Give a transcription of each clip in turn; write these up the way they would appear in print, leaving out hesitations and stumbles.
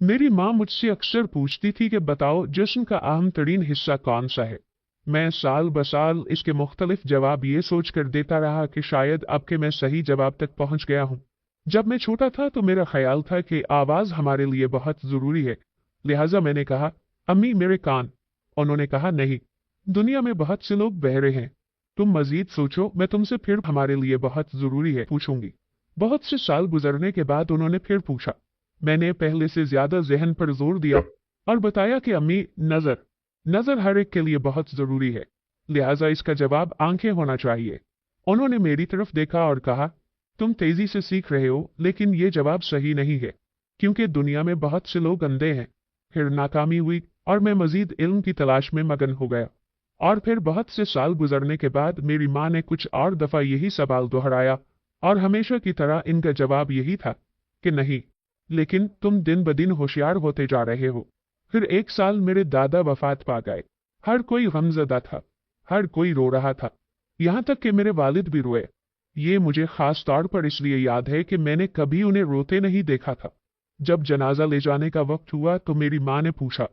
मेरी माँ मुझसे अक्सर पूछती थी कि बताओ जिस्म का अहम तरीन हिस्सा कौन सा है। मैं साल ब साल इसके मुख्तलिफ जवाब ये सोच कर देता रहा कि शायद अब के मैं सही जवाब तक पहुंच गया हूं। जब मैं छोटा था तो मेरा ख्याल था कि आवाज हमारे लिए बहुत जरूरी है, लिहाजा मैंने कहा, अम्मी मेरे कान। उन्होंने कहा, नहीं, दुनिया में बहुत से लोग बहरे हैं। तुम मजीद सोचो, मैं तुमसे फिर हमारे लिए बहुत जरूरी है पूछूंगी। बहुत से साल गुजरने के बाद उन्होंने फिर पूछा। मैंने पहले से ज्यादा जहन पर जोर दिया और बताया कि अम्मी, नजर नजर हर एक के लिए बहुत जरूरी है, लिहाजा इसका जवाब आंखें होना चाहिए। उन्होंने मेरी तरफ देखा और कहा, तुम तेजी से सीख रहे हो, लेकिन ये जवाब सही नहीं है, क्योंकि दुनिया में बहुत से लोग अंधे हैं। फिर नाकामी हुई और मैं मजीद इल्म की तलाश में मगन हो गया। और फिर बहुत से साल गुजरने के बाद मेरी माँ ने कुछ और दफा यही सवाल दोहराया, और हमेशा की तरह इनका जवाब यही था कि नहीं, लेकिन तुम दिन ब दिन होशियार होते जा रहे हो। फिर एक साल मेरे दादा वफात पा गए। हर कोई गमज़दा था, हर कोई रो रहा था, यहाँ तक कि मेरे वालिद भी रोए। ये मुझे खास तौर पर इसलिए याद है कि मैंने कभी उन्हें रोते नहीं देखा था। जब जनाजा ले जाने का वक्त हुआ तो मेरी माँ ने पूछा,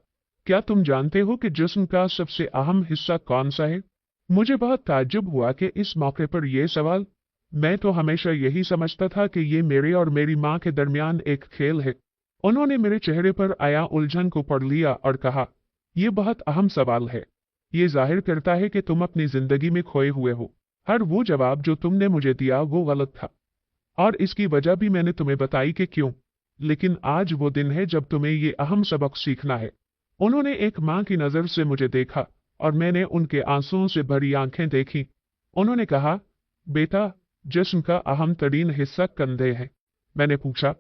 क्या तुम जानते हो कि जिस्म का सबसे अहम हिस्सा कौन सा है? मुझे बहुत ताज्जुब हुआ कि इस मौके पर यह सवाल। मैं तो हमेशा यही समझता था कि ये मेरे और मेरी माँ के दरमियान एक खेल है। उन्होंने मेरे चेहरे पर आया उलझन को पढ़ लिया और कहा, यह बहुत अहम सवाल है। ये जाहिर करता है कि तुम अपनी जिंदगी में खोए हुए हो। हर वो जवाब जो तुमने मुझे दिया वो गलत था, और इसकी वजह भी मैंने तुम्हें बताई कि क्यों। लेकिन आज वो दिन है जब तुम्हें ये अहम सबक सीखना है। उन्होंने एक माँ की नजर से मुझे देखा और मैंने उनके आंसुओं से भरी आंखें देखी। उन्होंने कहा, बेटा, जिस्म का अहम तरीन हिस्सा कंधे हैं। मैंने पूछा,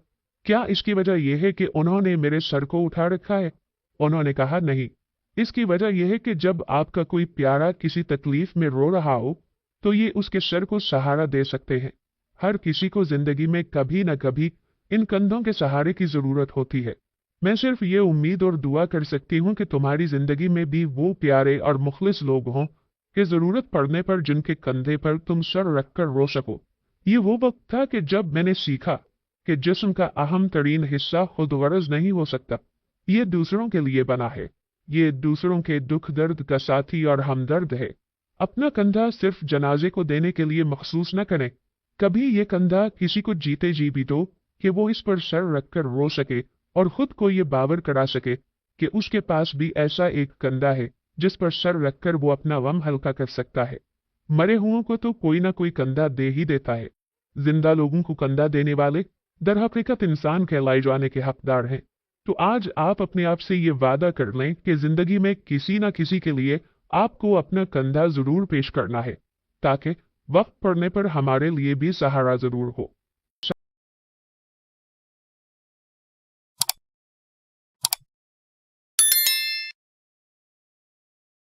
क्या इसकी वजह यह है कि उन्होंने मेरे सर को उठा रखा है? उन्होंने कहा, नहीं, इसकी वजह यह है कि जब आपका कोई प्यारा किसी तकलीफ में रो रहा हो तो ये उसके सर को सहारा दे सकते हैं। हर किसी को जिंदगी में कभी न कभी इन कंधों के सहारे की जरूरत होती है। मैं सिर्फ ये उम्मीद और दुआ कर सकती हूँ कि तुम्हारी जिंदगी में भी वो प्यारे और मुखलिस लोग हों कि जरूरत पड़ने पर जिनके कंधे पर तुम सर रखकर रो सको। ये वो वक्त था कि जब मैंने सीखा कि जिस्म का अहम तरीन हिस्सा खुद गर्ज नहीं हो सकता, ये दूसरों के लिए बना है। ये दूसरों के दुख दर्द का साथी और हमदर्द है। अपना कंधा सिर्फ जनाजे को देने के लिए मखसूस न करें। कभी ये कंधा किसी को जीते जी भी दो कि वो इस पर सर रखकर रो सके और खुद को ये बावर करा सके कि उसके पास भी ऐसा एक कंधा है जिस पर सर रखकर वो अपना गम हल्का कर सकता है। मरे हुओं को तो कोई ना कोई कंधा दे ही देता है। जिंदा लोगों को कंधा देने वाले दरहकीकत इंसान कहलाए जाने के हकदार हैं। तो आज आप अपने आप से ये वादा कर लें कि जिंदगी में किसी न किसी के लिए आपको अपना कंधा जरूर पेश करना है, ताकि वक्त पड़ने पर हमारे लिए भी सहारा जरूर हो।